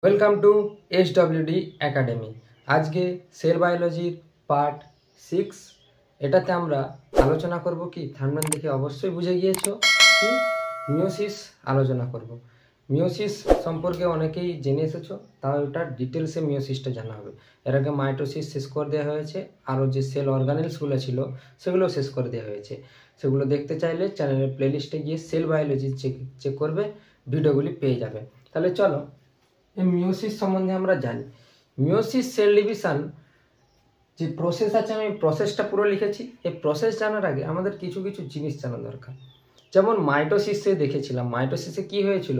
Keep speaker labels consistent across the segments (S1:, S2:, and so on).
S1: Welcome to SWD academy. আজকে sell বায়োলজির part 6 এটাতে আমরা আলোচনা করব কি থাম্বনেল দেখে অবশ্যই বুঝে গিয়েছো কি মিওসিস আলোচনা করব। মিওসিস সম্পর্কে অনেকেই জেনে এসেছো, তাও এটা ডিটেলসে মিওসিসটা জানা হবে। এর আগে মাইটোসিস শেষ করে দেওয়া হয়েছে, আরও যে সেল অর্গানেলসগুলো ছিল সেগুলো শেষ করে দেওয়া হয়েছে। সেগুলো দেখতে চাইলে চ্যানেলের প্লেলিস্টে গিয়ে সেল বায়োলজি চেক করবে, ভিডিওগুলি পেয়ে যাবে। তাহলে চলো এই মিওসিস সম্বন্ধে আমরা জানি। মিওসিস সেল ডিভিশন যে প্রসেস আছে, আমি প্রসেসটা পুরো লিখেছি। এই প্রসেস জানার আগে আমাদের কিছু কিছু জিনিস জানা দরকার। যেমন মাইটোসিসে দেখেছিলাম, মাইটোসিসে কি হয়েছিল,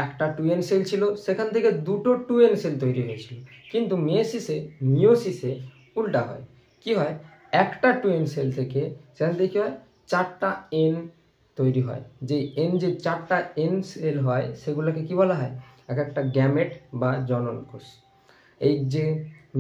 S1: একটা 2n সেল ছিল, সেখান থেকে দুটো 2n সেল তৈরি হয়েছিল। কিন্তু মিওসিসে উল্টা হয়। কি হয়, একটা 2n সেল থেকে সেখান থেকে কি হয়, 4টা n তৈরি হয়। যে চারটা n সেল হয় সেগুলোকে কি বলা হয়, এক একটা গ্যামেট বা জনন কোষ। এই যে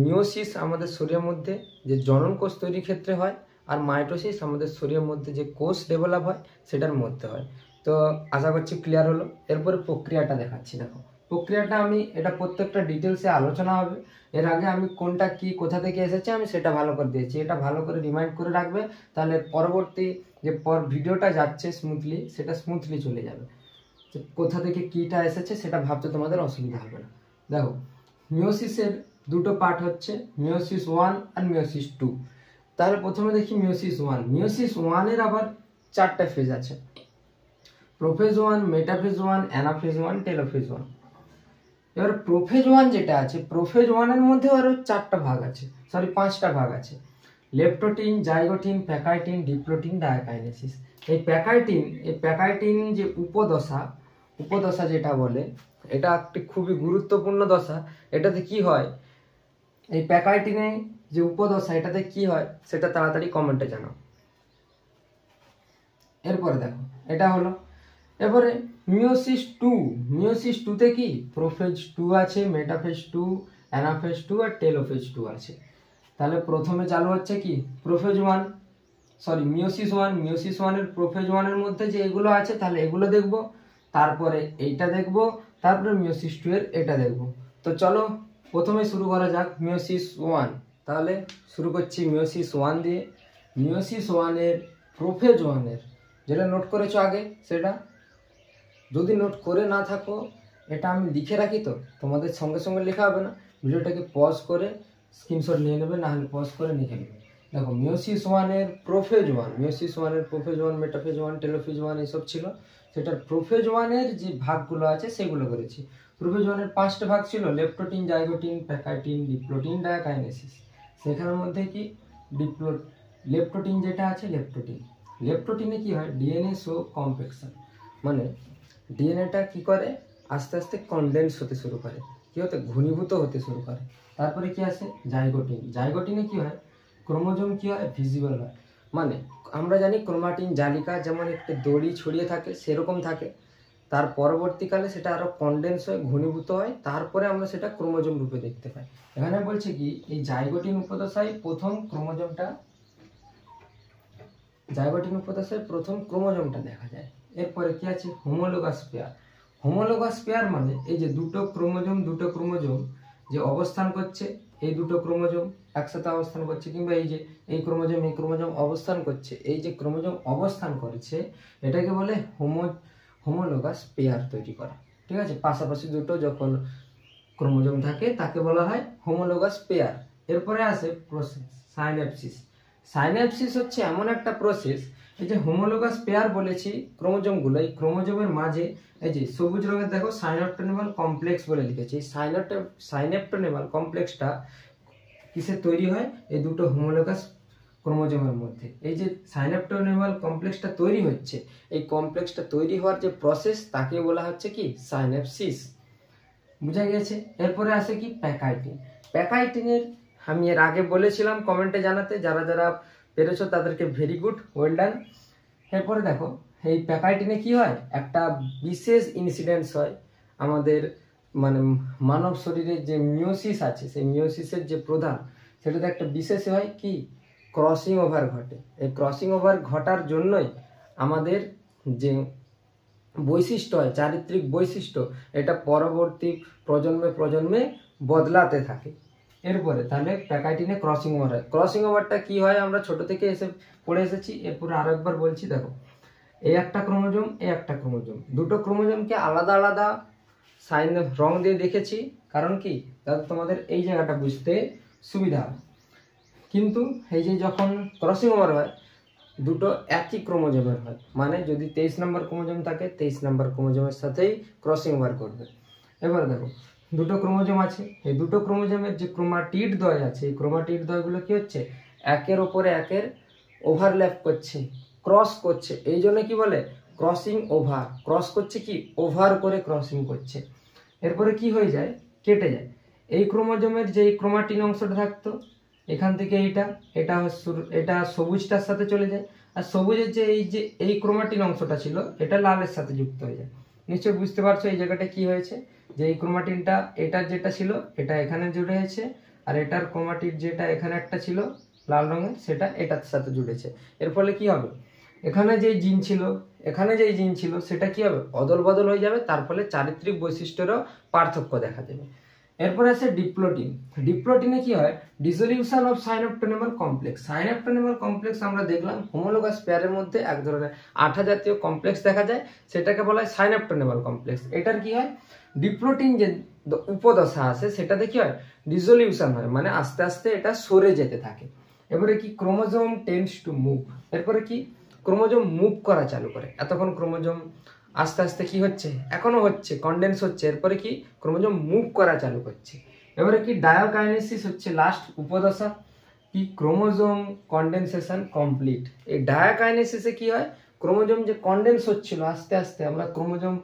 S1: মিওসিস আমাদের শরীরের মধ্যে যে জনন কোষ তৈরির ক্ষেত্রে হয়, আর মাইটোসিস আমাদের শরীরের মধ্যে যে কোষ ডেভেলপ হয় সেটার মধ্যে হয়। তো আশা করছি ক্লিয়ার হলো। এরপরে প্রক্রিয়াটা দেখাচ্ছি। দেখো প্রক্রিয়াটা আমি এটা প্রত্যেকটা ডিটেলসে আলোচনা হবে। এর আগে আমি কোনটা কি কোথা থেকে এসেছে আমি সেটা ভালো করে দিয়েছি, এটা ভালো করে রিমাইন্ড করে রাখবে, তাহলে পরবর্তী যে ভিডিওটা যাচ্ছে স্মুথলি, সেটা স্মুথলি চলে যাবে। কোথা থেকে কিটা এসেছে সেটা ভাবতে তোমাদের অসুবিধা হবে না। দেখো মিওসিসের দুটো পার্ট হচ্ছে মিওসিস 1 আর মিওসিস 2। তাহলে প্রথমে দেখি মিওসিস 1। মিওসিস 1-এর আবার 4টা ফেজ আছে, প্রোফেজ 1, মেটাফেজ 1, অ্যানাফেজ 1, টেলোফেজ 1। এবার প্রোফেজ 1 যেটা আছে, প্রোফেজ 1-এর মধ্যে আরো 4টা ভাগ আছে, 5টা ভাগ আছে। Leptotene, zygotene, pachytene, diplotene, diakinesis. এই প্যাকাইটিন যে উপদশা যেটা বলে, এটা একটি খুবই গুরুত্বপূর্ণ দশা। এটাতে কি হয়, এই প্যাকাইটিনে যে উপদশা এটাতে কি হয় সেটা তাড়াতাড়ি কমেন্টে জানাও। এরপরে দেখো এটা হলো। এবারে মিওসিস 2। মিওসিস 2-তে কি প্রোফেজ 2 আছে, মেটাফেজ 2, অ্যানাফেজ 2 আর টেলোফেজ 2 আছে। তাহলে প্রথমে চালু হচ্ছে কি প্রোফেজ 1, মিওসিস 1। মিওসিস 1-এর প্রোফেজ 1-এর মধ্যে যে এগুলো আছে তাহলে এগুলো দেখব, তারপরে এইটা দেখব, তারপরে মিওসিস 2-এর এটা দেখব। তো চলো প্রথমে শুরু করা যাক মিওসিস 1। তাহলে শুরু করছি মিওসিস 1 দিয়ে। মিওসিস 1-এর প্রোফেজ 1-এর যেটা নোট করেছো আগে, সেটা যদি নোট করে না থাকো এটা আমি লিখে রাখি, তো তোমাদের সঙ্গে সঙ্গে লেখা হবে না, ভিডিওটাকে পজ করে স্ক্রিনশট নিয়ে নেবে, না হলে পজ করে লিখে নেবে। দেখো মিওসিস 1-এর প্রোফেজ 1, মিওসিস 1-এর প্রোফেজ 1, মেটাফেজ 1, টেলোফেজ 1 এইসব ছিল। সেটার প্রোফেজ 1-এর যে ভাগগুলো আছে সেগুলো করেছি। প্রোফেজ 1-এর 5টা ভাগ ছিল, leptotene, zygotene, pachytene, diplotene, diakinesis. সেখানের মধ্যে কি লেপ্টোটিন যেটা আছে, লেপ্টোটিনে কি হয়, ডিএনএ শো কমপ্লেকশন, মানে ডিএনএটা কি করে আস্তে আস্তে কনডেন্স হতে শুরু করে, কি হতে ঘনীভূত হতে শুরু করে। তারপরে কি আছে জাইগোটিনে কি হয়, ক্রোমোজোম কি হয়, ভিজিবল হয়। মানে আমরা জানি ক্রোমাটিন জালিকা যেমন একটা দড়ি ছড়িয়ে থাকে সেরকম থাকে, তার পরবর্তীকালে সেটা আরো কনডেন্স হয়, ঘনীভূত হয়, তারপরে আমরা সেটা ক্রোমোজোম রূপে দেখতে পাই। এখানে বলছে কি এই জাইগোটিন উপদশায় প্রথম ক্রোমোজোমটা দেখা যায়। এরপরে কি আছে, হোমোলোগাস পেয়ার মানে এই যে দুটো ক্রোমোজোম যে অবস্থান করছে, এই দুটো ক্রোমোজোম একসাথে অবস্থান করছে, কিংবা এই যে এই ক্রোমোজোম অবস্থান করছে, এই যে ক্রোমোজোম অবস্থান করছে এটাকে বলে হোমোলোগাস পেয়ার তৈরি করা। ঠিক আছে, পাশাপাশি দুটো যখন ক্রোমোজোম থাকে তাকে বলা হয় হোমোলোগাস পেয়ার। এরপরে আসে প্রসেস সাইন্যাপসিস হচ্ছে এমন একটা প্রসেস, এই যে হোমোলোগাস পেয়ার বলেছি ক্রোমোজোমগুলো, এই ক্রোমোজোমের মাঝে এই যে সবুজ রঙের দেখো সাইনোপ্টোনেমাল কমপ্লেক্স বলে লিখেছি। সাইনোপ্টোনেমাল কমপ্লেক্সটা কিসে তৈরি হয়, এই দুটো হোমোলোগাস ক্রোমোজোমের মধ্যে। এই যে সাইনোপ্টোনেমাল কমপ্লেক্সটা তৈরি হচ্ছে, এই কমপ্লেক্সটা তৈরি হওয়ার যে প্রসেস তাকে বলা হচ্ছে কি সাইন্যাপসিস। বুঝা গেছে। এরপরে আসে কি প্যাকাইটিনের আমি এর আগে বলেছিলাম কমেন্টে জানাতে, যারা যারা পেরেছো তাদেরকে ভেরি গুড, ওয়েল ডান। এরপরে দেখো এই প্যাকাইটিনে কি হয়, একটা বিশেষ ইনসিডেন্স হয় আমাদের মানে মানব শরীরে যে মিওসিস আছে, সেই মিওসিসের যে প্রধান সেটাতে একটা বিশেষ হয় কি ক্রসিং ওভার ঘটে। এই ক্রসিং ওভার ঘটার জন্যই আমাদের যে বৈশিষ্ট্য হয়, চারিত্রিক বৈশিষ্ট্য, এটা পরবর্তী প্রজন্মে প্রজন্মে বদলাতে থাকে। এরপরে তাহলে প্যাকাইটিনে ক্রসিং ওভার হয়। ক্রসিং ওভারটা কি হয় আমরা ছোট থেকে পড়ে এসেছি, এরপরে আরো একবার বলছি। দেখো, এই একটা ক্রোমোজোম, এই একটা ক্রোমোজোম, দুটো ক্রোমোজোমকে আলাদা আলাদা সাইন রং দিয়ে দেখেছি, কারণ কি, যাতে তোমাদের এই জায়গাটা বুঝতে সুবিধা হয়। কিন্তু এই যে যখন ক্রসিং ওভার হয়, দুটো একই ক্রোমোজোমের হয়, মানে যদি 23 নম্বর ক্রোমোজোম থাকে 23 নম্বর ক্রোমোজোমের সাথেই ক্রসিং ওভার করবে। এবারে দেখো, দুটো ক্রোমোজোম আছে, এই দুটো ক্রোমোজোমের যে ক্রোমাটিড দ্বয় আছে, এই ক্রোমাটিড দ্বয়গুলো কি হচ্ছে, একের ওপরে একের ওভারল্যাপ করছে, ক্রস করছে, এই জন্য কি বলে ক্রসিং ওভার। ক্রস করছে কি, ওভার করে ক্রসিং করছে। এরপরে কি হয়ে যায়, কেটে যায়। এই ক্রোমোজোমের যে ক্রোমাটিন অংশটা থাকতো, এখান থেকে এটা সবুজটার সাথে চলে যায়, আর সবুজের যে এই ক্রোমাটিন অংশটা ছিল, এটা লালের সাথে যুক্ত হয়ে যায়। নিশ্চয়ই বুঝতে পারছো এই জায়গাটা কি হয়েছে, যে এই ক্রোমাটিনটা এটার যেটা ছিল এটা এখানে জুড়ে হয়েছে, আর এটার ক্রোমাটিন যেটা এখানে একটা ছিল লাল রঙের, সেটা এটার সাথে জুড়েছে। এর ফলে কি হবে, এখানে যে জিন ছিল, এখানে যে জিন ছিল, সেটা কি হবে, অদল বদল হয়ে যাবে, তার ফলে চারিত্রিক বৈশিষ্ট্যেরও পার্থক্য দেখা দেবে। এরপর আছে ডিপ্লোটিন। ডিপ্লোটিনে কি হয়, ডিসলিউশন অফ সাইনোপ্টোনেমাল কমপ্লেক্স। সাইনোপ্টোনেমাল কমপ্লেক্স আমরা দেখলাম হোমোলোগাস পেয়ারের মধ্যে এক ধরনের আঠা জাতীয় কমপ্লেক্স দেখা যায়, সেটাকে বলা হয় সাইনোপ্টোনেমাল কমপ্লেক্স। এটার কি হয়, ডিপ্লোটিন যে উপদশা আছে সেটাতে কি হয়, ডিসলিউশন হয়, মানে আস্তে আস্তে এটা সরে যেতে থাকে। এবারে কি, ক্রোমোজোম টেন্ডস টু মুভ। এরপরে কি, ক্রোমোজোম মুভ করা চালু করে। এতক্ষণ ক্রোমোজোম আস্তে আস্তে কি হচ্ছে, এখনো হচ্ছে, কন্ডেন্স হচ্ছে, এরপরে কি ক্রোমোজোম মুভ করা চালু করছে। এবারে কি, ডায়োকাইনেসিস হচ্ছে লাস্ট উপদশা, কি ক্রোমোজোম কন্ডেনসেশন কমপ্লিট। এই ডায়োকাইনেসিসে কি হয়, ক্রোমোজোম যে কন্ডেন্স হচ্ছিল আস্তে আস্তে, আমরা ক্রোমোজোম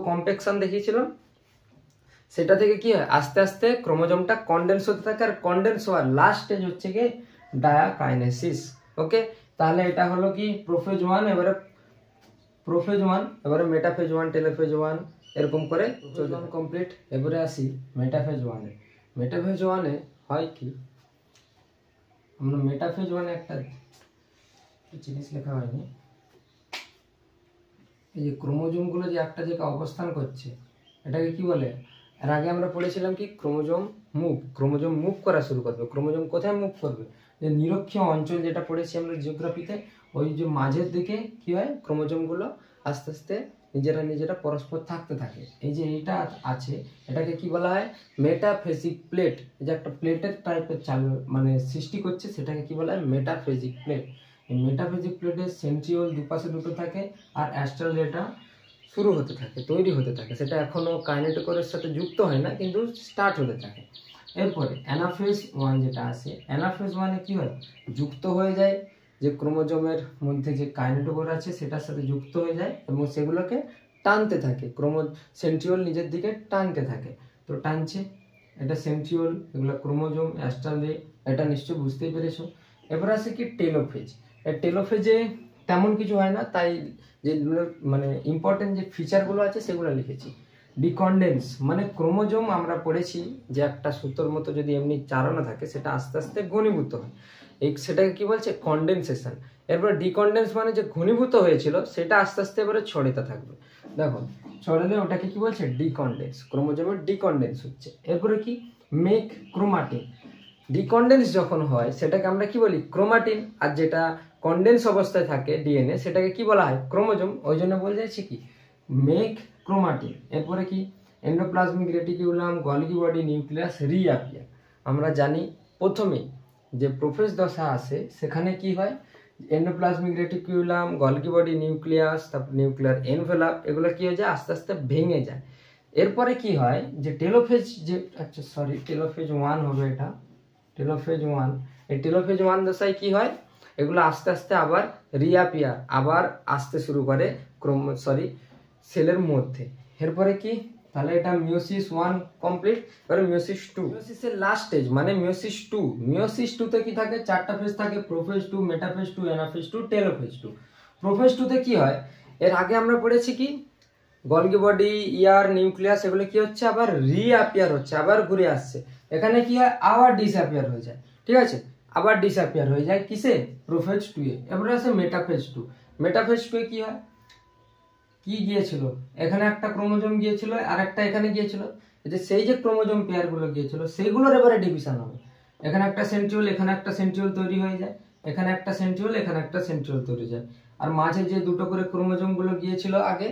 S1: কম্প্যাকশন দেখিয়েছিলাম, সেটা থেকে কি হয়, আস্তে আস্তে ক্রোমোজোমটা কন্ডেন্স হতে থাকে, আর কন্ডেন্স হওয়ার লাস্ট স্টেজ হচ্ছে কি ডায়োকাইনেসিস। ওকে, তাহলে এটা হলো কি প্রোফেজ 1, এবারে প্রোফেজ 1, এবারে মেটাফেজ 1, টেলোফেজ 1, এরকম করে কমপ্লিট। এবারে আসি মেটাফেজ 1 এ। মেটাফেজ 1 এ হয় কি, আমরা মেটাফেজ 1 এ একটা জিনিস লেখা হয়নি, এই যে ক্রোমোজোমগুলো যে একটা জায়গায় অবস্থান করছে, এটাকে কি বলে, এর আগে আমরা পড়েছিলাম কি, ক্রোমোজোম মুভ। ক্রোমোজোম মুভ করা শুরু করবে। ক্রোমোজোম কোথায় মুভ করবে, যে নিরক্ষীয় অঞ্চল যেটা পড়েছি আমরা জিওগ্রাফিতে, ওই যে মাঝের দিকে কি হয়, ক্রোমোজোমগুলো আস্তে আস্তে নিজেরা পরস্পর থাকতে থাকে। এই যে এইটা আছে, এটাকে কি বলা হয়, মেটাফেজিক প্লেট। এই যে একটা প্লেটের টাইপের চালু মানে সৃষ্টি করছে, সেটাকে কি বলা হয়, মেটাফেজিক প্লেট। এই মেটাফেজিক প্লেটের সেন্ট্রিওল দুপাশে দুটো থাকে, আর অ্যাস্ট্রাল যেটা শুরু হতে থাকে, তৈরি হতে থাকে, সেটা এখনো কাইনেটোকোরের সাথে যুক্ত হয় না, কিন্তু স্টার্ট হতে থাকে। এরপরে অ্যানাফেজ 1 যেটা আছে, অ্যানাফেজ 1 এ কি হয়, যুক্ত হয়ে যায়, যে ক্রোমোজোমের মধ্যে যে কাইনেটোকোর আছে সেটার সাথে যুক্ত হয়ে যায়, এবং সেগুলোকে টানতে থাকে, সেন্ট্রিওল নিজের দিকে টানতে থাকে। তো টানছে, এটা সেন্ট্রিওল, এগুলো ক্রোমোজোম, অ্যাস্ট্রাল রে, এটা নিশ্চয়ই বুঝতেই পেরেছো। এবার আছে কি টেলোফেজ। এই টেলোফেজে তেমন কিছু হয় না, তাই যে মানে ইম্পর্টেন্ট যে ফিচারগুলো আছে সেগুলো লিখেছি। ডিকন্ডেন্স মানে ক্রোমোজোম আমরা পড়েছি যে একটা সুতোর মতো যদি এমনি চালানো থাকে, সেটা আস্তে আস্তে ঘনীভূত হয়, সেটাকে কি বলছে, কন্ডেনসেশন। এরপর ডিকন্ডেন্স মানে যে ঘনীভূত হয়েছিল সেটা আস্তে আস্তে এবারে ছড়িতে থাকবে। দেখো, ছড়ালে ওটাকে কি বলছে, ডিকন্ডেন্স। ক্রোমোজোমের ডিকন্ডেন্স হচ্ছে। এরপরে কি, মেক ক্রোমাটিন। ডিকন্ডেন্স যখন হয় সেটাকে আমরা কি বলি, ক্রোমাটিন। আর যেটা কন্ডেন্স অবস্থায় থাকে ডিএনএ, সেটাকে কি বলা হয়, ক্রোমোজোম। ওই জন্য বলে যাচ্ছি কি, মেক ক্রোমাটিন। এরপরে কি, endoplasmic reticulum, Golgi body, nucleus reappear. আমরা জানি প্রথমে যে প্রোফেজ দশা আসে সেখানে কি হয়, endoplasmic reticulum, Golgi body, nucleus, তারপর নিউক্লিয়ার এনভেলাপ, এগুলো কি হয়ে যায়, আস্তে আস্তে ভেঙে যায়। এরপরে কি হয়, যে টেলোফেজ, যে টেলোফেজ 1 হবে এটা, টেলোফেজ 1। এই টেলোফেজ 1 দশায় কি হয়, এগুলো আস্তে আস্তে আবার রিঅ্যাপিয়ার, আবার আসতে শুরু করে সেলের মধ্যে। এরপরে কি, তাহলে এটা মিওসিস 1 কমপ্লিট। এবারে মিওসিস 2, মিওসিসের লাস্ট স্টেজ মানে মিওসিস 2। মিওসিস 2 তে কি থাকে, 4টা ফেজ থাকে, prophase 2, metaphase 2, anaphase 2, telophase 2। Prophase 2 তে কি হয়, এর আগে আমরা পড়েছি কি, গলগি বডি, ইয়ার, নিউক্লিয়াস, এগুলো কি হচ্ছে, আবার রিঅ্যাপিয়ার হচ্ছে, আবার ঘুরে আসছে। এখানে কি হয়, আবার ডিসঅ্যাপিয়ার হয়ে যায়। ঠিক আছে, আবার ডিসঅ্যাপিয়ার হয়ে যায় কিসে, প্রোফেজ 2 এ। এবারে আছে মেটাফেজ 2। মেটাফেজ 2 এ কি হয়, কি গিয়েছিল, এখানে একটা ক্রোমোজোম গিয়েছিল আর একটা এখানে গিয়েছিল, যে সেই যে ক্রোমোজোম পেয়ারগুলো গিয়েছিল সেইগুলোর এবারে ডিভিশন হবে। এখানে একটা সেন্ট্রিওল, এখানে একটা সেন্ট্রিওল তৈরি হয়ে যায়, এখানে একটা সেন্ট্রিওল, এখানে একটা সেন্ট্রিওল তৈরি হয়ে যায়। আর মাঝে যে দুটো করে ক্রোমোজোম গুলো গিয়েছিল আগে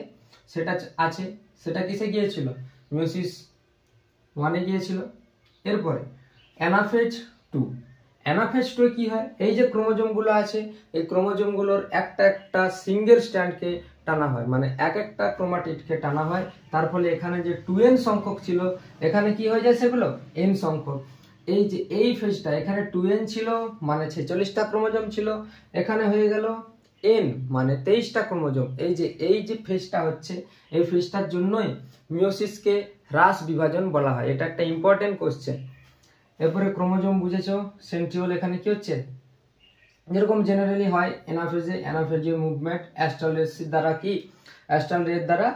S1: সেটা আছে, সেটা কিসে গিয়েছিল, মিয়োসিস 1-এ গিয়েছিল। এরপরে অ্যানাফেজ 2, অ্যানাফেজ 2 কি হয়, এই যে ক্রোমোজোম গুলো আছে এই ক্রোমোজোম গুলোর একটা একটা সিঙ্গেল স্ট্র্যান্ডকে টানা হয়, মানে এক একটা ক্রোমাটিডকে টানা হয়। তার ফলে এখানে যে 2n সংখ্যক ছিল এখানে কি হয়ে যায় সেগুলো n সংখ্যক। এই যে এই ফেজটা এখানে 2n ছিল মানে 46টা ক্রোমোজোম ছিল, এখানে হয়ে গেল n মানে 23টা ক্রোমোজোম। এই যে ফেজটা হচ্ছে এই ফেজটার জন্যই মিয়োসিসকে হ্রাস বিভাজন বলা হয়। এটা একটা ইম্পর্টেন্ট কোশ্চেন। এরপরে ক্রোমোজোম বুঝেছো, সেন্ট্রিওল এখানে কি হচ্ছে, যেরকম জেনারেলি হয় অ্যানাফেজীয় মুভমেন্ট অ্যাস্ট্রাল রের দ্বারা, কি অ্যাস্ট্রাল রের দ্বারা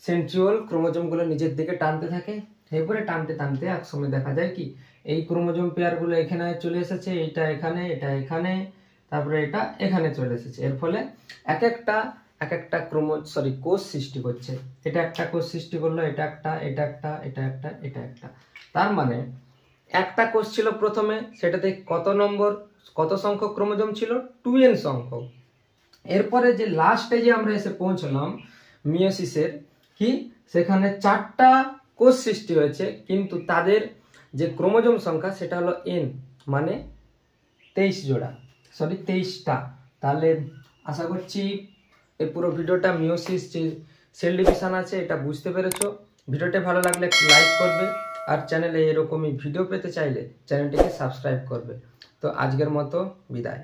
S1: সেন্ট্রিওল ক্রোমোজোম গুলো নিজের দিকে টানতে থাকে। এরপরে টানতে টানতে এক সময় দেখা যায় কি এই ক্রোমোজোম পেয়ার গুলো এখানে চলে এসেছে, এটা এখানে, এটা এখানে, তারপরে এটা এখানে চলে এসেছে। এর ফলে এক একটা কোষ সৃষ্টি করছে। এটা একটা কোষ সৃষ্টি করলো, এটা একটা, এটা একটা, এটা একটা, এটা একটা। তার মানে একটা কোষ ছিল প্রথমে, সেটাতে কত সংখ্যক ক্রোমোজোম ছিল, 2n সংখ্যক। এরপরে যে লাস্ট স্টেজে আমরা এসে পৌঁছলাম মিয়োসিসের, কি সেখানে 4টা কোষ সৃষ্টি হয়েছে, কিন্তু তাদের যে ক্রোমোজোম সংখ্যা সেটা হলো n মানে 23টা। তাহলে আশা করছি এই পুরো ভিডিওটা মিয়োসিস যে সেল ডিভিশন আছে এটা বুঝতে পেরেছো। ভিডিওটা ভালো লাগলে একটু লাইক করবে, আর চ্যানেলে এরকমই ভিডিও পেতে চাইলে চ্যানেলটিকে সাবস্ক্রাইব করবে। তো আজকের মতো বিদায়।